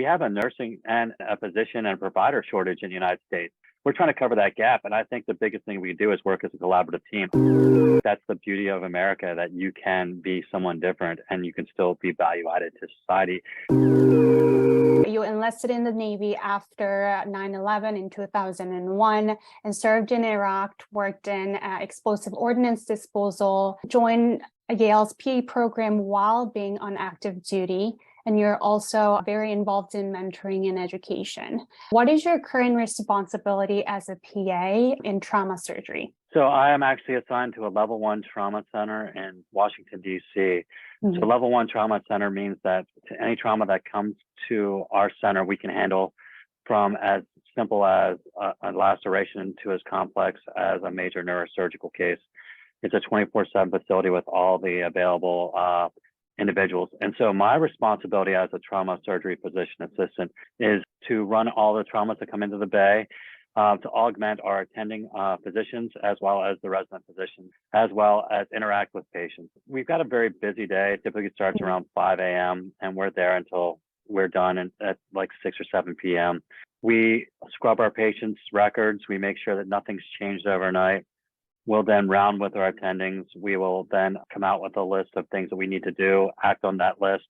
have a nursing and a physician and provider shortage in the United States. We're trying to cover that gap. And I think the biggest thing we do is work as a collaborative team. That's the beauty of America, that you can be someone different and you can still be value added to society. You enlisted in the Navy after 9/11 in 2001 and served in Iraq, worked in explosive ordnance disposal, joined Yale's PA program while being on active duty. And you're also very involved in mentoring and education. What is your current responsibility as a PA in trauma surgery? So I am actually assigned to a level 1 trauma center in Washington, D.C. Mm-hmm. So level 1 trauma center means that any trauma that comes to our center, we can handle from as simple as a laceration to as complex as a major neurosurgical case. It's a 24/7 facility with all the available individuals. And so my responsibility as a trauma surgery physician assistant is to run all the traumas that come into the bay, to augment our attending physicians, as well as the resident physicians, as well as interact with patients. We've got a very busy day. It typically starts around 5 a.m. and we're there until we're done at like 6 or 7 p.m. We scrub our patients' records. We make sure that nothing's changed overnight. We'll then round with our attendings. We will then come out with a list of things that we need to do, act on that list,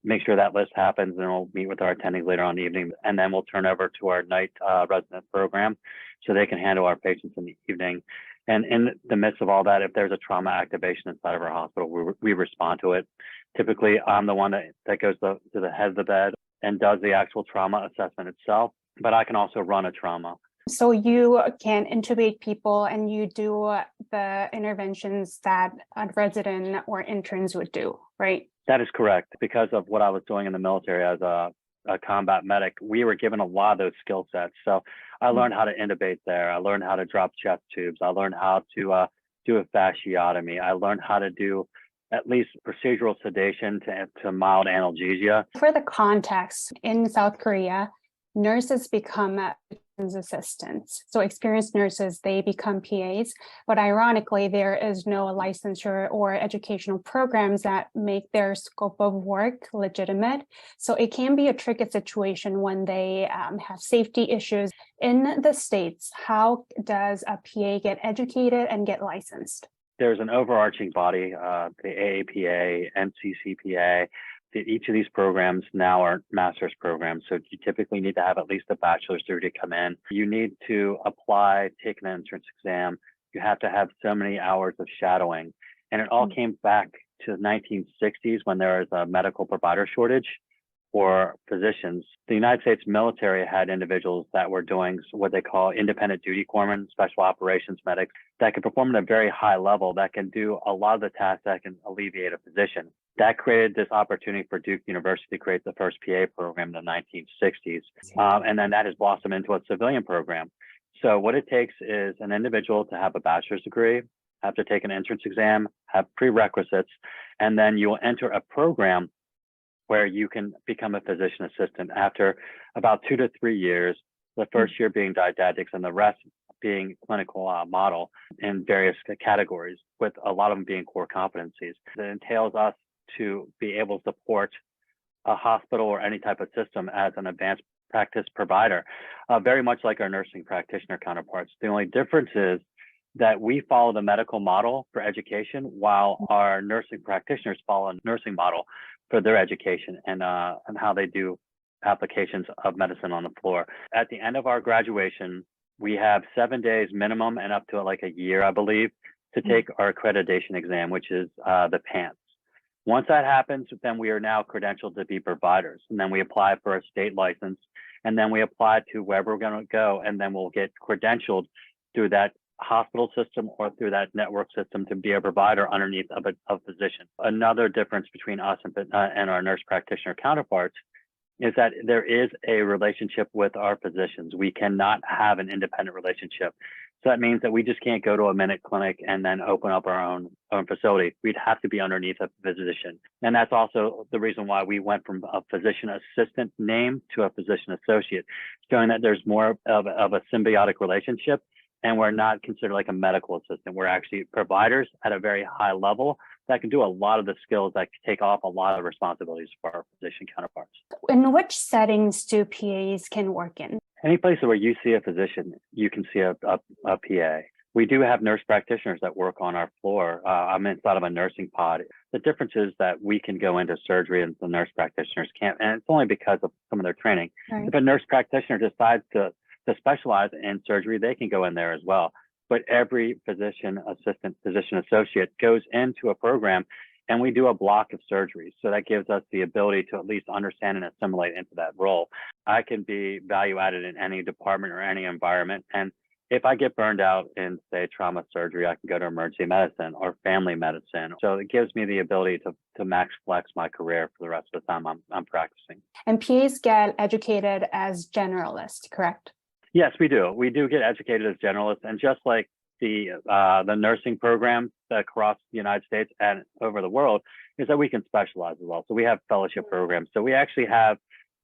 make sure that list happens, and we'll meet with our attendings later on in the evening. And then we'll turn over to our night resident program so they can handle our patients in the evening. And in the midst of all that, if there's a trauma activation inside of our hospital, we respond to it. Typically, I'm the one that goes to the head of the bed and does the actual trauma assessment itself, but I can also run a trauma. So you can intubate people and you do the interventions that a resident or interns would do, right? That is correct. Because of what I was doing in the military as a combat medic, we were given a lot of those skill sets. So I learned how to intubate there. I learned how to drop chest tubes. I learned how to do a fasciotomy. I learned how to do at least procedural sedation to mild analgesia. For the context, in South Korea, nurses become assistants. So experienced nurses, they become PAs, but ironically, there is no licensure or educational programs that make their scope of work legitimate. So it can be a tricky situation when they have safety issues. In the States, how does a PA get educated and get licensed? There's an overarching body, the AAPA, NCCPA. Each of these programs now are master's programs. So you typically need to have at least a bachelor's degree to come in. You need to apply, take an entrance exam. You have to have so many hours of shadowing. And it all came back to the 1960s when there was a medical provider shortage for physicians. The United States military had individuals that were doing what they call independent duty corpsmen, special operations medics, that can perform at a very high level, that can do a lot of the tasks that can alleviate a physician. That created this opportunity for Duke University to create the first PA program in the 1960s. And then that has blossomed into a civilian program. So what it takes is an individual to have a bachelor's degree, have to take an entrance exam, have prerequisites, and then you will enter a program where you can become a physician assistant after about 2 to 3 years, the first year being didactics and the rest being clinical model in various categories, with a lot of them being core competencies. It entails us to be able to support a hospital or any type of system as an advanced practice provider, very much like our nursing practitioner counterparts. The only difference is that we follow the medical model for education, while our nursing practitioners follow a nursing model for their education and how they do applications of medicine on the floor. At the end of our graduation, we have 7 days minimum and up to like a year, I believe, to take our accreditation exam, which is the PANCE. Once that happens, then we are now credentialed to be providers. And then we apply for a state license, and then we apply to wherever we're going to go, and then we'll get credentialed through that hospital system or through that network system to be a provider underneath of a physician. Another difference between us and our nurse practitioner counterparts is that there is a relationship with our physicians. We cannot have an independent relationship. So that means that we just can't go to a minute clinic and then open up our own facility. We'd have to be underneath a physician. And that's also the reason why we went from a physician assistant name to a physician associate, showing that there's more of a symbiotic relationship. And we're not considered like a medical assistant. We're actually providers at a very high level, that can do a lot of the skills that can take off a lot of responsibilities for our physician counterparts. In which settings do PAs can work in? Any place where you see a physician, you can see a PA. We do have nurse practitioners that work on our floor. I'm inside of a nursing pod. The difference is that we can go into surgery and the nurse practitioners can't, and it's only because of some of their training. Right. If a nurse practitioner decides to specialize in surgery, they can go in there as well. But every physician assistant, physician associate goes into a program, and we do a block of surgeries. So that gives us the ability to at least understand and assimilate into that role. I can be value added in any department or any environment. And if I get burned out in, say, trauma surgery, I can go to emergency medicine or family medicine. So it gives me the ability to max flex my career for the rest of the time I'm practicing. And PAs get educated as generalists, correct? Yes, we do. We do get educated as generalists. And just like the nursing programs across the United States and over the world, is that we can specialize as well. So we have fellowship programs. So we actually have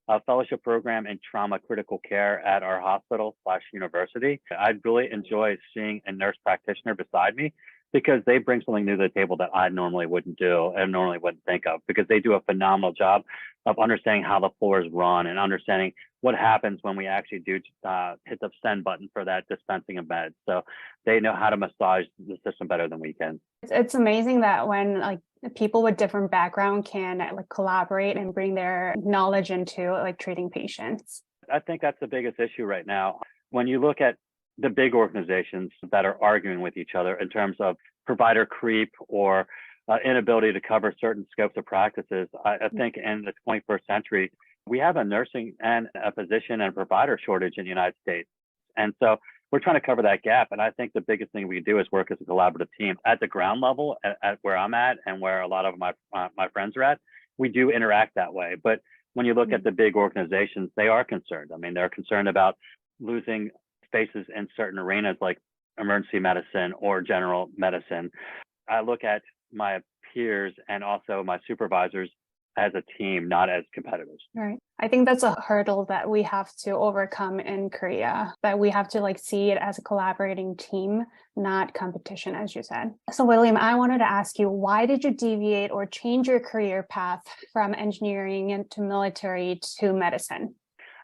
a fellowship program in trauma critical care at our hospital/university. I really enjoy seeing a nurse practitioner beside me because they bring something new to the table that I normally wouldn't do and normally wouldn't think of, because they do a phenomenal job of understanding how the floors run and understanding what happens when we actually do hit the send button for that dispensing of meds. So they know how to massage the system better than we can. It's amazing that when like people with different background can like collaborate and bring their knowledge into like treating patients. I think that's the biggest issue right now. When you look at the big organizations that are arguing with each other in terms of provider creep or inability to cover certain scopes of practices, I think in the 21st century, we have a nursing and a physician and provider shortage in the United States. And so we're trying to cover that gap. And I think the biggest thing we do is work as a collaborative team at the ground level, at where I'm at and where a lot of my friends are at. We do interact that way. But when you look at the big organizations, they are concerned. I mean, they're concerned about losing spaces in certain arenas like emergency medicine or general medicine. I look at my peers and also my supervisors as a team, not as competitors. Right. I think that's a hurdle that we have to overcome in Korea, that we have to like see it as a collaborating team, not competition, as you said. So William, I wanted to ask you, why did you deviate or change your career path from engineering into military to medicine?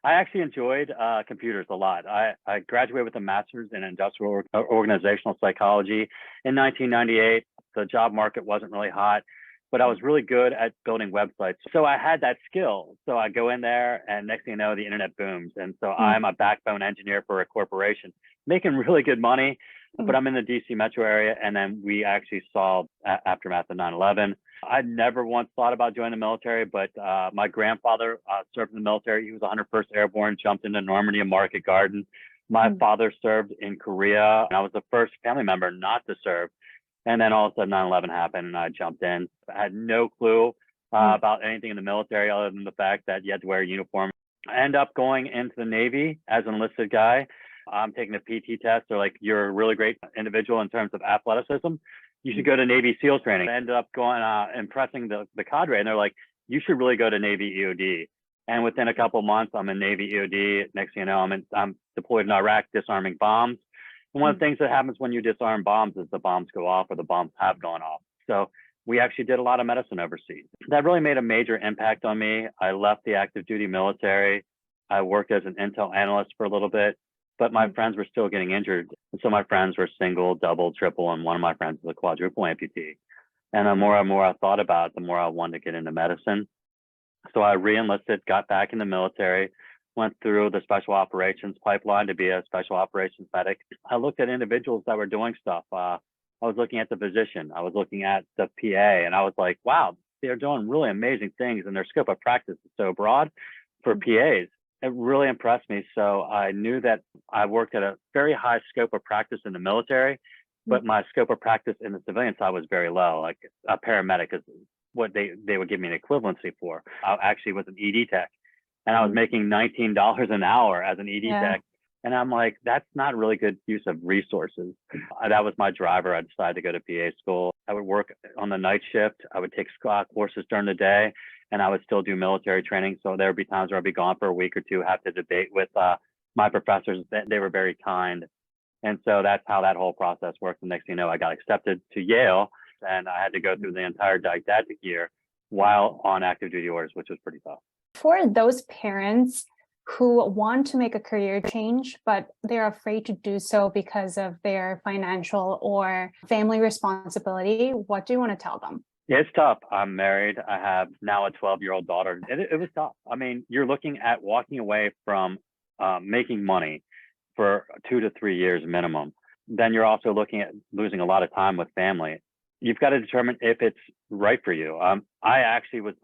I actually enjoyed computers a lot. I graduated with a master's in industrial organizational psychology in 1998. The job market wasn't really hot, but I was really good at building websites. So I had that skill. So I go in there and next thing you know, the internet booms. And so I'm a backbone engineer for a corporation, making really good money, but I'm in the DC metro area. And then we actually saw aftermath of 9/11. I never once thought about joining the military, but my grandfather served in the military. He was 101st Airborne, jumped into Normandy and Market Garden. My father served in Korea, and I was the first family member not to serve. And then all of a sudden 9/11 happened and I jumped in. I had no clue about anything in the military other than the fact that you had to wear a uniform. I ended up going into the Navy as an enlisted guy. I'm taking a PT test. They're like, you're a really great individual in terms of athleticism. You should go to Navy SEAL training. I ended up going, impressing the cadre. And they're like, you should really go to Navy EOD. And within a couple of months, I'm in Navy EOD. Next thing you know, I'm deployed in Iraq disarming bombs. And one of the things that happens when you disarm bombs is the bombs go off or the bombs have gone off. So we actually did a lot of medicine overseas. That really made a major impact on me. I left the active duty military. I worked as an intel analyst for a little bit, but my friends were still getting injured. And so my friends were single, double, triple, and one of my friends was a quadruple amputee. And the more and more I thought about it, the more I wanted to get into medicine. So I re-enlisted, got back in the military, went through the special operations pipeline to be a special operations medic. I looked at individuals that were doing stuff. I was looking at the physician. I was looking at the PA, and I was like, wow, they're doing really amazing things, and their scope of practice is so broad for PAs. It really impressed me. So I knew that I worked at a very high scope of practice in the military, but my scope of practice in the civilian side was very low. Like a paramedic is what they would give me an equivalency for. I actually was an ED tech, and I was making $19 an hour as an ED tech. And I'm like, that's not really good use of resources. That was my driver. I decided to go to PA school. I would work on the night shift. I would take courses during the day, and I would still do military training. So there would be times where I'd be gone for a week or two, have to debate with my professors. They were very kind. And so that's how that whole process worked. The next thing you know, I got accepted to Yale and I had to go through the entire didactic year while on active duty orders, which was pretty tough. For those parents who want to make a career change, but they're afraid to do so because of their financial or family responsibility, what do you want to tell them? Yeah, it's tough. I'm married. I have now a 12-year-old daughter. It was tough. I mean, you're looking at walking away from making money for 2 to 3 years minimum. Then you're also looking at losing a lot of time with family. You've got to determine if it's right for you. I actually was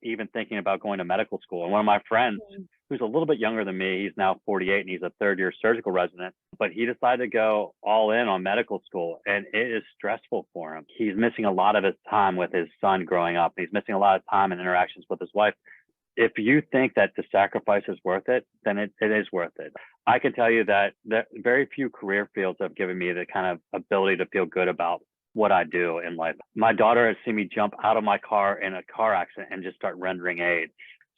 even thinking about going to medical school. And one of my friends, who's a little bit younger than me, he's now 48 and he's a third-year surgical resident, but he decided to go all in on medical school, and it is stressful for him. He's missing a lot of his time with his son growing up. He's missing a lot of time and interactions with his wife. If you think that the sacrifice is worth it, then it is worth it. I can tell you that very few career fields have given me the kind of ability to feel good about what I do in life. My daughter has seen me jump out of my car in a car accident and just start rendering aid.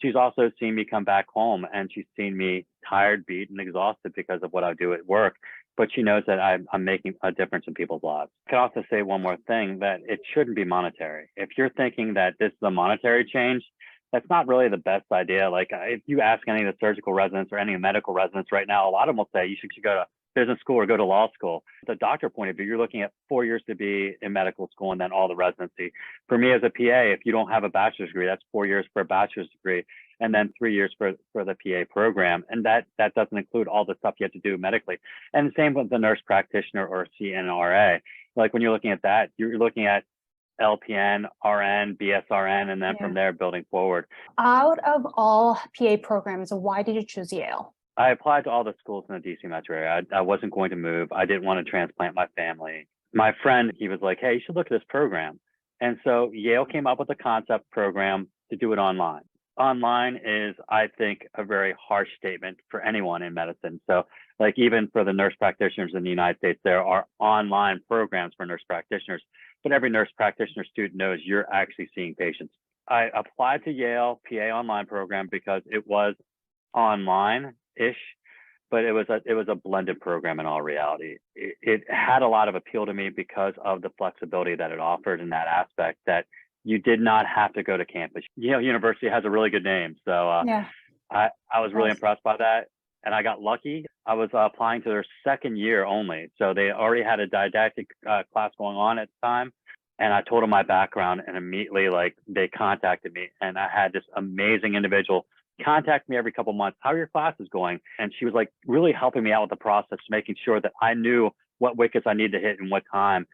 She's also seen me come back home, and she's seen me tired, beat, and exhausted because of what I do at work. But she knows that I'm making a difference in people's lives. I can also say one more thing, that it shouldn't be monetary. If you're thinking that this is a monetary change, that's not really the best idea. Like if you ask any of the surgical residents or any medical residents right now, a lot of them will say you should go to business school or go to law school. The doctor point of view, you're looking at 4 years to be in medical school and then all the residency. For me as a PA, if you don't have a bachelor's degree, that's 4 years for a bachelor's degree, and then 3 years for the PA program. And that doesn't include all the stuff you have to do medically. And the same with the nurse practitioner or CNRA. Like when you're looking at that, you're looking at LPN, RN, BSRN, and then from there building forward. Out of all PA programs, why did you choose Yale? I applied to all the schools in the DC metro area. I wasn't going to move. I didn't want to transplant my family. My friend, he was like, hey, you should look at this program. And so Yale came up with a concept program to do it online. Online is, I think, a very harsh statement for anyone in medicine. So like even for the nurse practitioners in the United States, there are online programs for nurse practitioners, but every nurse practitioner student knows you're actually seeing patients. I applied to Yale PA online program because it was online-ish, but it was a blended program in all reality. It had a lot of appeal to me because of the flexibility that it offered in that aspect, that you did not have to go to campus. Yale University has a really good name. So I was really impressed by that. And I got lucky. I was applying to their second year only. So they already had a didactic class going on at the time. And I told them my background, and immediately they contacted me. And I had this amazing individual contact me every couple of months. How are your classes going? And she was like really helping me out with the process, making sure that I knew what wickets I need to hit and what time.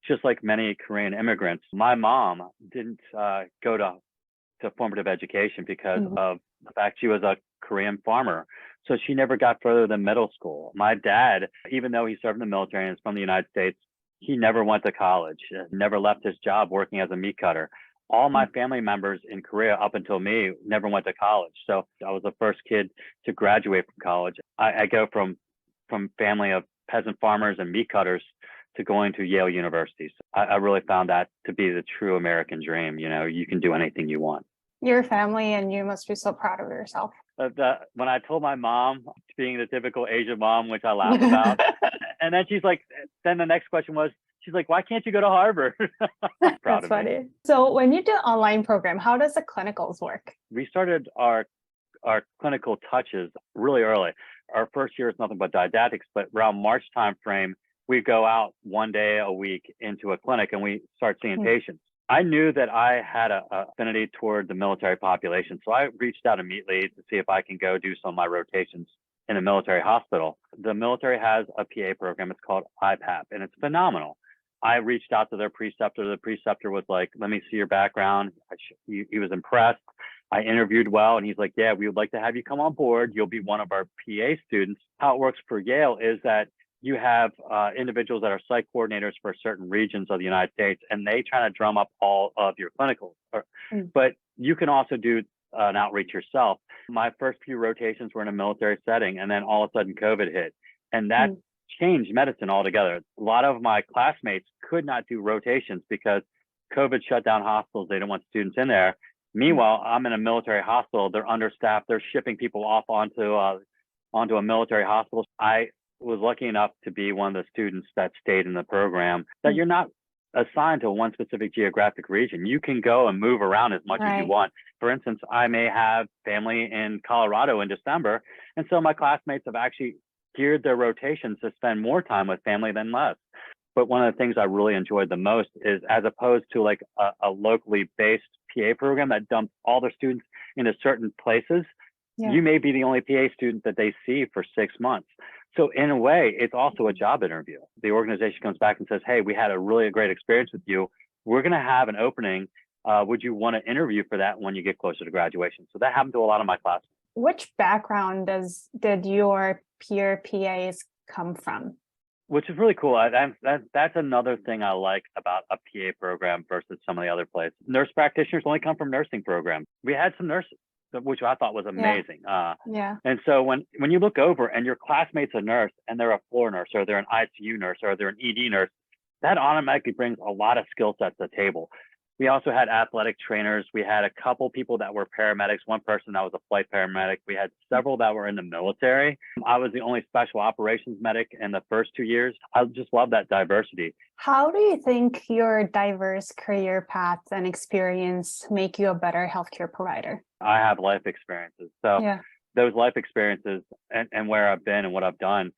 Just like many Korean immigrants, my mom didn't go to formative education because of the fact she was a Korean farmer. So she never got further than middle school. My dad, even though he served in the military and is from the United States, he never went to college, never left his job working as a meat cutter. All my family members in Korea up until me never went to college. So I was the first kid to graduate from college. I go from family of peasant farmers and meat cutters to going to Yale University. So I really found that to be the true American dream. You know, you can do anything you want. Your family and you must be so proud of yourself. When I told my mom, being the typical Asian mom, which I laugh about, and then then the next question was, she's like, why can't you go to Harvard? That's funny. Me. So when you do online program, how does the clinicals work? We started our clinical touches really early. Our first year is nothing but didactics, but around March timeframe, we go out one day a week into a clinic and we start seeing patients. I knew that I had an affinity toward the military population. So I reached out immediately to see if I can go do some of my rotations in a military hospital. The military has a PA program. It's called IPAP, and it's phenomenal. I reached out to their preceptor. The preceptor was like, let me see your background. He was impressed. I interviewed well, and he's like, yeah, we would like to have you come on board. You'll be one of our PA students. How it works for Yale is that you have individuals that are site coordinators for certain regions of the United States, and they try to drum up all of your clinicals. But you can also do an outreach yourself. My first few rotations were in a military setting, and then all of a sudden COVID hit, and that changed medicine altogether. A lot of my classmates could not do rotations because COVID shut down hospitals. They didn't want students in there. Meanwhile, I'm in a military hospital. They're understaffed. They're shipping people off onto a military hospital. I was lucky enough to be one of the students that stayed in the program. That you're not assigned to one specific geographic region. You can go and move around as much as you want. For instance, I may have family in Colorado in December, and so my classmates have actually geared their rotations to spend more time with family than less. But one of the things I really enjoyed the most is, as opposed to like a locally based PA program that dumps all their students into certain places, you may be the only PA student that they see for 6 months. So in a way, it's also a job interview. The organization comes back and says, hey, we had a really great experience with you. We're going to have an opening. Would you want to interview for that when you get closer to graduation? So that happened to a lot of my classes. Which background did your peer PAs come from? Which is really cool. That's another thing I like about a PA program versus some of the other places. Nurse practitioners only come from nursing programs. We had some nurses, which I thought was amazing. And so when you look over and your classmate's a nurse and they're a floor nurse, or they're an ICU nurse, or they're an ED nurse, that automatically brings a lot of skill sets to the table. We also had athletic trainers. We had a couple people that were paramedics, one person that was a flight paramedic. We had several that were in the military. I was the only special operations medic in the first 2 years. I just love that diversity. How do you think your diverse career paths and experience make you a better healthcare provider? I have life experiences. So those life experiences and where I've been and what I've done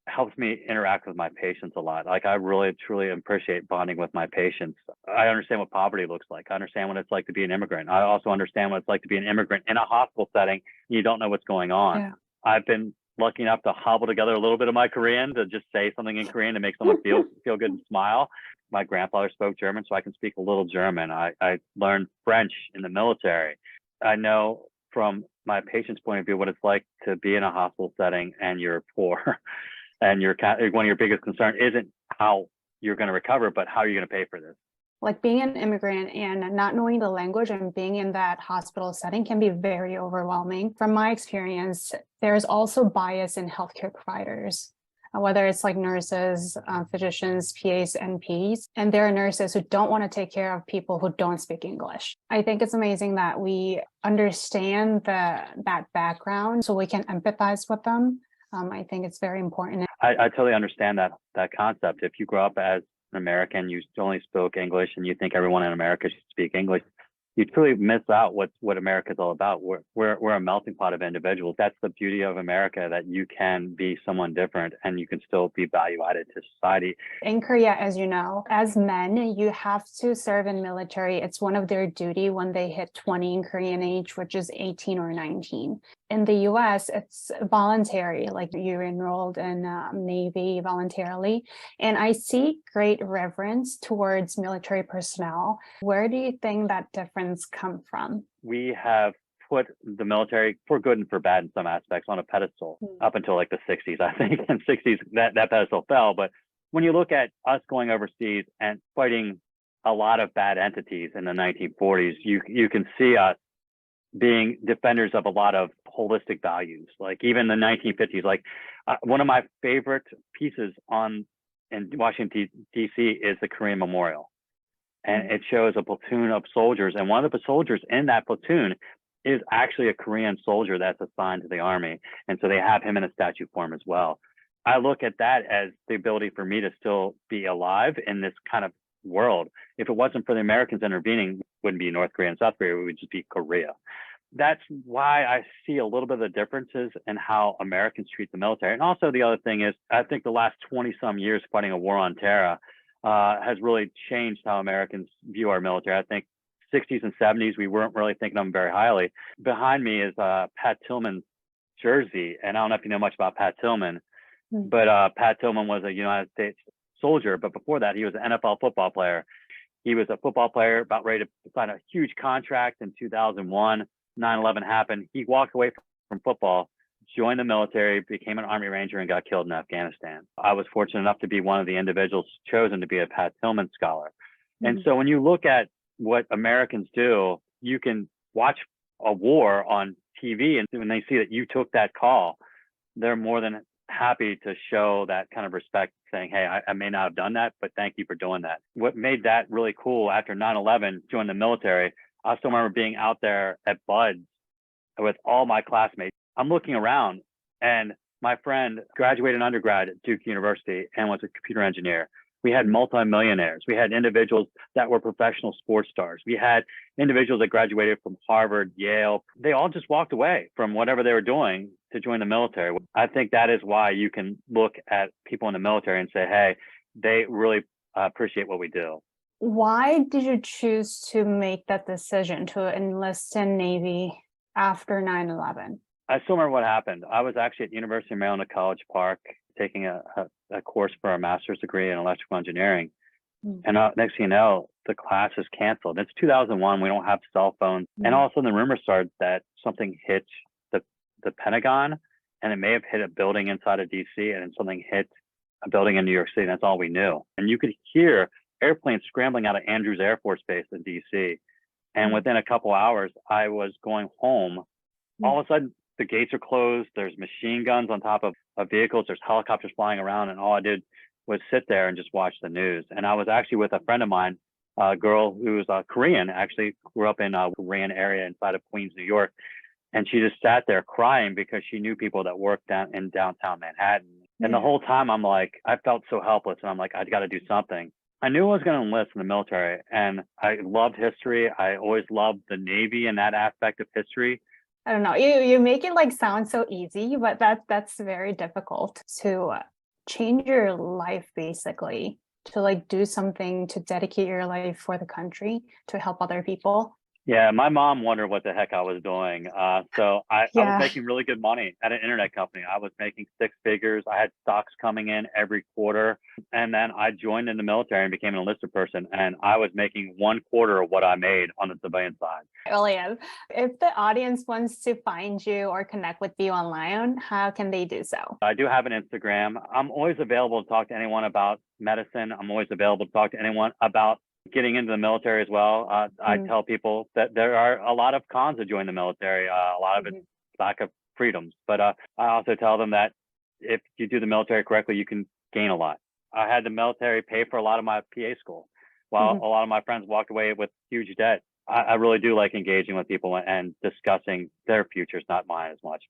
helps me interact with my patients a lot. Like, I really, truly appreciate bonding with my patients. I understand what poverty looks like. I understand what it's like to be an immigrant. I also understand what it's like to be an immigrant in a hospital setting. And you don't know what's going on. I've been lucky enough to hobble together a little bit of my Korean to just say something in Korean to make someone feel good and smile. My grandfather spoke German, so I can speak a little German. I learned French in the military. I know from my patient's point of view what it's like to be in a hospital setting and you're poor. And one of your biggest concern isn't how you're going to recover, but how you're going to pay for this. Like, being an immigrant and not knowing the language and being in that hospital setting can be very overwhelming. From my experience, there's also bias in healthcare providers, whether it's like nurses, physicians, PAs, NPs, and there are nurses who don't want to take care of people who don't speak English. I think it's amazing that we understand that background so we can empathize with them. I think it's very important. I totally understand that concept. If you grow up as an American, you only spoke English, and you think everyone in America should speak English, you truly miss out what America's all about. We're a melting pot of individuals. That's the beauty of America, that you can be someone different and you can still be value added to society. In Korea, as you know, as men, you have to serve in military. It's one of their duty when they hit 20 in Korean age, which is 18 or 19. In the US, it's voluntary, like you're enrolled in Navy voluntarily. And I see great reverence towards military personnel. Where do you think that difference come from? We have put the military, for good and for bad in some aspects, on a pedestal up until like the 60s, I think. In the 60s, that pedestal fell. But when you look at us going overseas and fighting a lot of bad entities in the 1940s, you can see us being defenders of a lot of holistic values. Like, even the 1950s, like one of my favorite pieces in Washington, D.C. is the Korean Memorial. And it shows a platoon of soldiers. And one of the soldiers in that platoon is actually a Korean soldier that's assigned to the Army. And so they have him in a statue form as well. I look at that as the ability for me to still be alive in this kind of world. If it wasn't for the Americans intervening, it wouldn't be North Korea and South Korea, it would just be Korea. That's why I see a little bit of the differences in how Americans treat the military. And also the other thing is, I think the last 20 some years fighting a war on terror has really changed how Americans view our military. I think 60s and 70s, we weren't really thinking of them very highly. Behind me is Pat Tillman's jersey. And I don't know if you know much about Pat Tillman, but Pat Tillman was a United States soldier. But before that, he was an NFL football player. He was a football player about ready to sign a huge contract in 2001. 9/11 happened. He walked away from football, joined the military, became an Army Ranger, and got killed in Afghanistan. I was fortunate enough to be one of the individuals chosen to be a Pat Tillman scholar. And so when you look at what Americans do, you can watch a war on TV, and when they see that you took that call, they're more than happy to show that kind of respect, saying, hey, I may not have done that, but thank you for doing that. What made that really cool after 9/11, joined the military, I still remember being out there at Buds with all my classmates. I'm looking around, and my friend graduated undergrad at Duke University and was a computer engineer. We had multimillionaires. We had individuals that were professional sports stars. We had individuals that graduated from Harvard, Yale. They all just walked away from whatever they were doing to join the military. I think that is why you can look at people in the military and say, hey, they really appreciate what we do. Why did you choose to make that decision to enlist in Navy after 9/11? I still remember what happened. I was actually at University of Maryland at College Park taking a course for a master's degree in electrical engineering. And next thing you know, the class is canceled. It's 2001. We don't have cell phones. And all of a sudden, the rumor started that something hit the Pentagon, and it may have hit a building inside of DC, and then something hit a building in New York City. That's all we knew. And you could hear airplanes scrambling out of Andrews Air Force Base in DC. And within a couple hours, I was going home. All of a sudden, the gates are closed. There's machine guns on top of vehicles. There's helicopters flying around. And all I did was sit there and just watch the news. And I was actually with a friend of mine, a girl who's Korean, actually grew up in a Korean area inside of Queens, New York. And she just sat there crying because she knew people that worked down in downtown Manhattan. And the whole time I'm like, I felt so helpless. And I'm like, I got to do something. I knew I was going to enlist in the military, and I loved history. I always loved the Navy and that aspect of history. I don't know. You make it like sound so easy, but that's very difficult to change your life, basically, to like do something to dedicate your life for the country, to help other people. Yeah, my mom wondered what the heck I was doing. So I was making really good money at an internet company. I was making six figures. I had stocks coming in every quarter. And then I joined in the military and became an enlisted person. And I was making 1/4 of what I made on the civilian side. William, if the audience wants to find you or connect with you online, how can they do so? I do have an Instagram. I'm always available to talk to anyone about medicine. I'm always available to talk to anyone about getting into the military as well. I tell people that there are a lot of cons to join the military. A lot of it's lack of freedoms. But I also tell them that if you do the military correctly, you can gain a lot. I had the military pay for a lot of my PA school, while a lot of my friends walked away with huge debt. I really do like engaging with people and discussing their futures, not mine as much.